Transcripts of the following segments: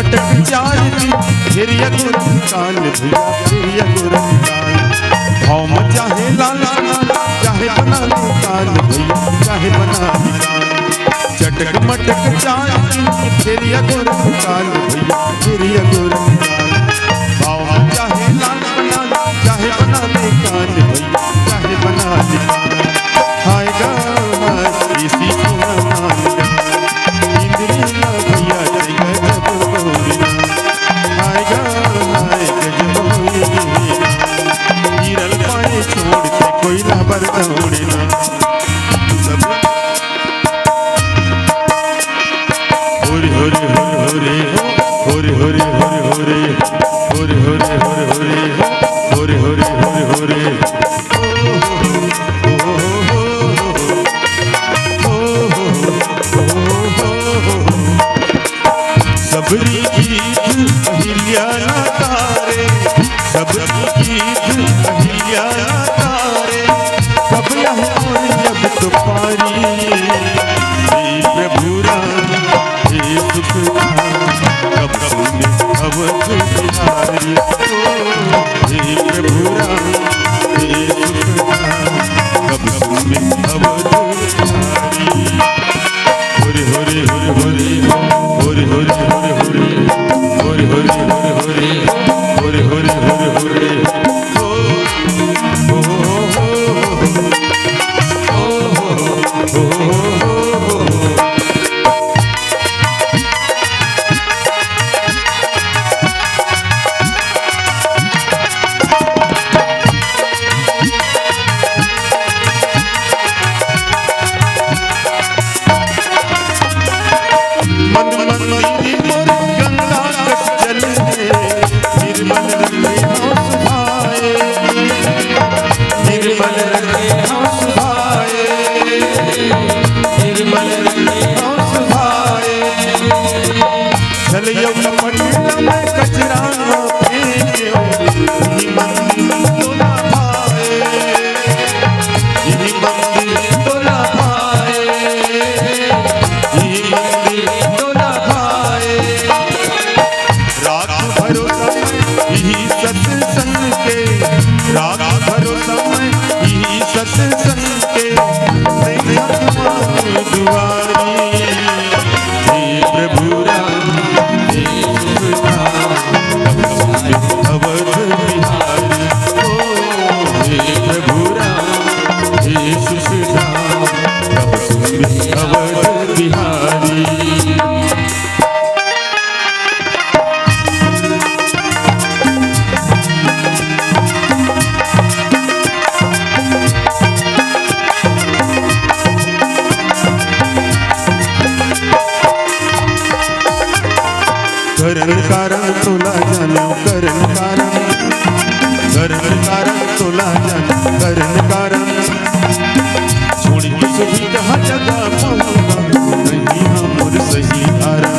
मटक 4 दिन फिर गुर काल भैया फिर गुर काल भाव में चाहे लाला चाहे बना ले काल भैया चाहे बना ले चटक मटक 4 दिन फिर गुर काल भैया फिर गुर काल भाव में चाहे लाला चाहे बना ले काल भैया चाहे बना ले हाय गा इसी को मान इंद्रिया भैया जय जब बोली हाय गजब होई गिरल पाए छोड़ के कोई ना बरदौड़े ना सब होरे होरे होरे होरे होरे होरे होरे होरे होरे होरे होरे होरे होरे सबरी गीत अहिल्या ना तारे सबरी गीत अहिल्या ना तारे कब यह और जब तो पारी हे प्रभु राम हे सुख कब सुने अवध बिहारी हे प्रभु राम हे सुख कब सुने अवध बिहारी होरे होरे होरे होरे होरे होरे होरे होरे होरे होरे होरे होरे होरे होरे करण कारण तुला जानो करण कारण तुला जानो करण कारण छोड़ के सभी जहाँ जगह पाऊंगा नहीं हमर सही धारा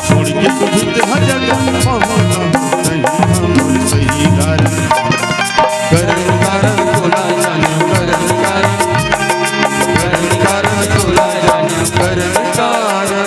छोड़ के सभी जहाँ जगह पाऊंगा नहीं हमर सही धारा करण कारण तुला जानो करण कारण तुला जानो करण कारण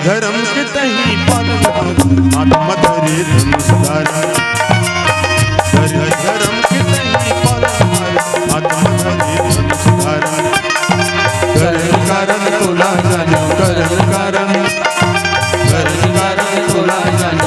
धर्म के तही पालन आत्मा धरे धनुषधारा धर्म के तही पालन आत्मा धरे धनुषधारा करण कारण तुला जानो करण कारण तुला जानो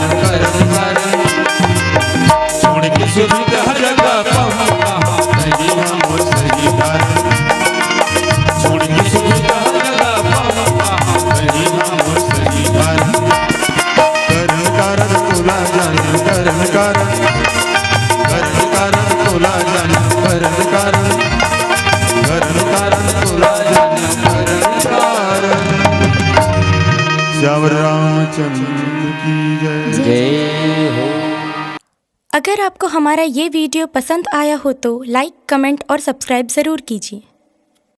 श्यावर रामचंद्र की जय। जय हो। अगर आपको हमारा ये वीडियो पसंद आया हो तो लाइक, कमेंट और सब्सक्राइब ज़रूर कीजिए।